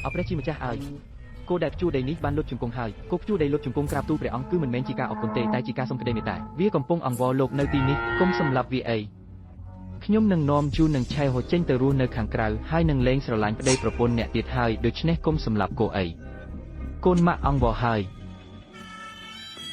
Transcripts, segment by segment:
เอาព្រះជាម្ចាស់ឲ្យគោដែលជួដីនេះបានលុតជង្គង់ហើយគោជួដីលុតជង្គង់ក្រាបទូលព្រះអង្គគឺមិនមែនជាការអរគុណទេតែជាការសូមក្តីមេត្តាវាកំពុងអង្វរលោកនៅទីនេះគុំសម្លាប់វាអីខ្ញុំនឹងនាំជូននឹងឆែហូចេញទៅរស់នៅខាងក្រៅហើយនឹងលែងស្រឡាញ់ប្តីប្រពន្ធអ្នកទៀតហើយដូច្នេះគុំសម្លាប់គោអីកូនម៉ាក់អង្វរហើយ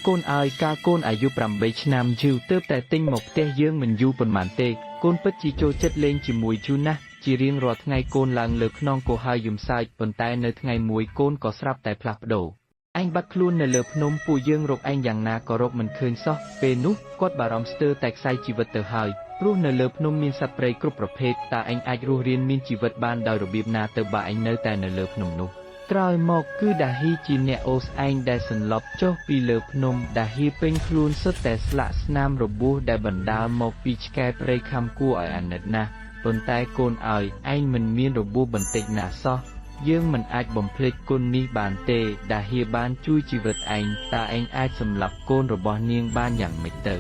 កូនអើយកាលកូនអាយុ8ឆ្នាំយូរទើបតែទិញមកផ្ទះយើងមិនយូរប៉ុន្មានទេកូនពិតជាចូលចិត្តលេងជាមួយយូរណាស់ជារៀងរាល់ថ្ងៃកូនឡើងលើខ្នងគោហើយយំសើចប៉ុន្តែនៅថ្ងៃមួយកូនក៏ស្រាប់តែផ្លាស់ប្ដូរឯងបាត់ខ្លួននៅលើភ្នំពួកយើងរកឯងយ៉ាងណាក៏រកមិនឃើញសោះពេលនោះគាត់បារម្ភស្ទើរតែខ្សែជីវិតទៅហើយព្រោះនៅលើភ្នំមានសត្វព្រៃគ្រប់ប្រភេទតើឯងអាចរស់រានមានជីវិតបានដោយរបៀបណាទៅបើឯងនៅតែនៅលើភ្នំនោះក្រោយមកគឺដាហ៊ីជាអ្នកអូសឯងដែលសន្លប់ចុះពីលើភ្នំដាហ៊ីពេញខ្លួនសុទ្ធតែស្លាកស្នាមរបួសដែលបណ្ដាលមកពីឆ្កែព្រៃខំគួរឲ្យអាណិតណាស់ប៉ុន្តែកូនឲ្យឯងមិនមានរបួសបន្តិចណាសោះយើងមិនអាចបំភ្លេចគុណនេះបានទេដាហ៊ីបានជួយជីវិតឯងតើឯងអាចសម្លាប់កូនរបស់នាងបានយ៉ាងម៉េចទៅ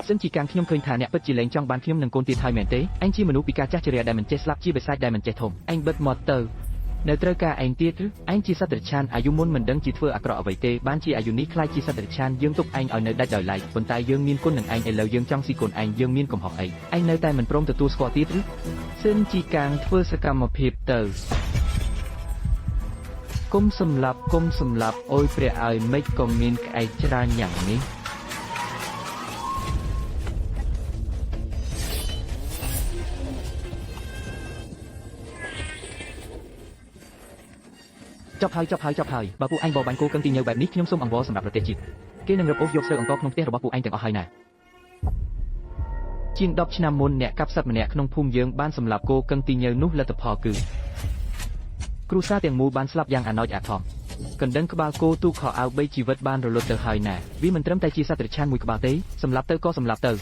សិនជាកាងខ្ញុំឃើញថាអ្នកពិតជាលែងចង់បានខ្ញុំនឹងកូនទៀតហើយមែនទេឯងជាមនុស្សពីការចាស់ជរាដែលមិនចេះស្លាប់ជាបិសាចដែលមិនចេះធំឯងបិទមាត់ទៅនៅត្រូវការឯងទៀតឬឯងជាសត្វតិរច្ឆានអាយុមុនមិនដឹងជាធ្វើអាក្រក់អ្វីទេបានជាអាយុនេះខ្លាចជាសត្វតិរច្ឆានយើងទុកឯងឲ្យនៅដាច់ដោយឡែកប៉ុន្តែយើងមានគុណនឹងឯងឥឡូវយើងចង់ស៊ីគុណឯងយើងមានកំហុសអីឯងនៅតែមិនព្រមទទួលស្គាល់ទៀតឬសិនជាកាងធ្វើសកម្មភាពទៅគុំសម្លាប់អូយព្រះឲ្យមិនក៏មានក្អែកច្រើនយ៉ាងនេះចប់ហើយបើពួកឯងបបាញ់គោកឹងទីញើបែបនេះខ្ញុំសូមអង្វរសម្រាប់ប្រទេសជាតិគេនឹងរឹបអូសយកស្រូវអង្ករក្នុងផ្ទះរបស់ពួកឯងទាំងអស់ហើយណាជាង10ឆ្នាំមុនអ្នកកាប់សត្វម្នាក់ក្នុងភូមិយើងបានសម្លាប់គោកឹងទីញើនោះលទ្ធផលគឺគ្រួសារទាំងមូលបានស្លាប់យ៉ាងអាណោចអាថមកណ្ដឹងក្បាលគោទូខោអាវ3ជីវិតបានរលត់ទៅហើយណាវាមិនត្រឹមតែជាសត្វតិរច្ឆានមួយក្បាលទេសម្លាប់ទៅក៏សម្លាប់ទៅ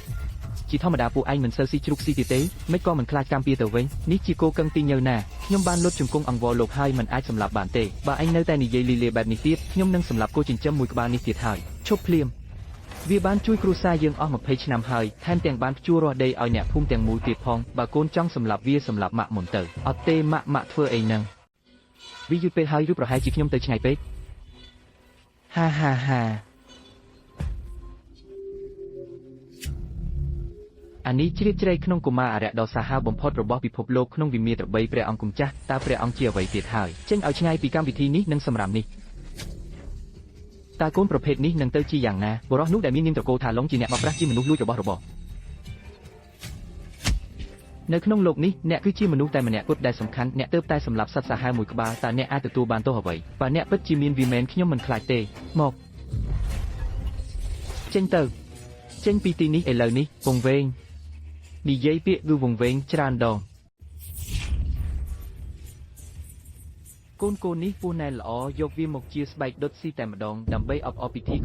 ជាធម្មតាពួកឯងមិនសូវស៊ីជ្រូកស៊ីទៀតទេមិនក៏មិនខ្លាចកម្មពៀទៅវិញនេះជាគោកឹងទីញើណាខ្ញុំបានលុតជង្គង់អង្វរលោកហើយមិនអាចសម្លាប់បានទេបើឯងនៅតែនិយាយលីលាបែបនេះទៀតខ្ញុំនឹងសម្លាប់គោចិញ្ចឹមមួយក្បាលនេះទៀតហើយឈប់ភ្លាមវាបានជួយគ្រួសារយើងអស់20ឆ្នាំហើយថែមទាំងបានភ្ជួររាស់ដីឲ្យអ្នកភូមិទាំងមូលទៀតផងបើកូនចង់សម្លាប់វាសម្លាប់ម៉ាក់មុនទៅអត់ទេម៉ាក់ធ្វើអីហ្នឹងវាយឺតពេកហើយឬប្រហែលជាខ្ញុំទៅឆ្ងាយពេកហាអានេះជ្រាបជ្រែកក្នុងកុមារអរិយដ៏សាហាវបំផុតរបស់ពិភពលោកក្នុងវិមាត្រ3ព្រះអង្គគុំចាស់តើព្រះអង្គជាអ្វីទៀតហើយចេញឲ្យឆ្ងាយពីកម្មវិធីនេះនិងសម្រាប់នេះតើកូនប្រភេទនេះនឹងទៅជាយ៉ាងណាបុរសនោះដែលមាននាមត្រកូលថាឡុងជាអ្នកបោកប្រាស់ជាមនុស្សលួចរបស់របរនៅក្នុងโลกនេះអ្នកគឺជាមនុស្សតែម្នាក់គត់ដែលសំខាន់អ្នកទើបតែសម្លាប់សត្វសាហាវមួយក្បាលតើអ្នកអាចទទួលបានទោសអ្វីបើអ្នកពិតជាមានវាមែនខ្ញុំមិនខ្លាចទេមកចេញពីទីនេះឥឡូវនេះវង្វេងនិយាយពាក្យគឺវង្វេងច្រើនដងកូននេះពស់ណែនល្អយកវាមកជាស្បែកដុតស៊ីតែម្ដងដើម្បីអបអរពិធី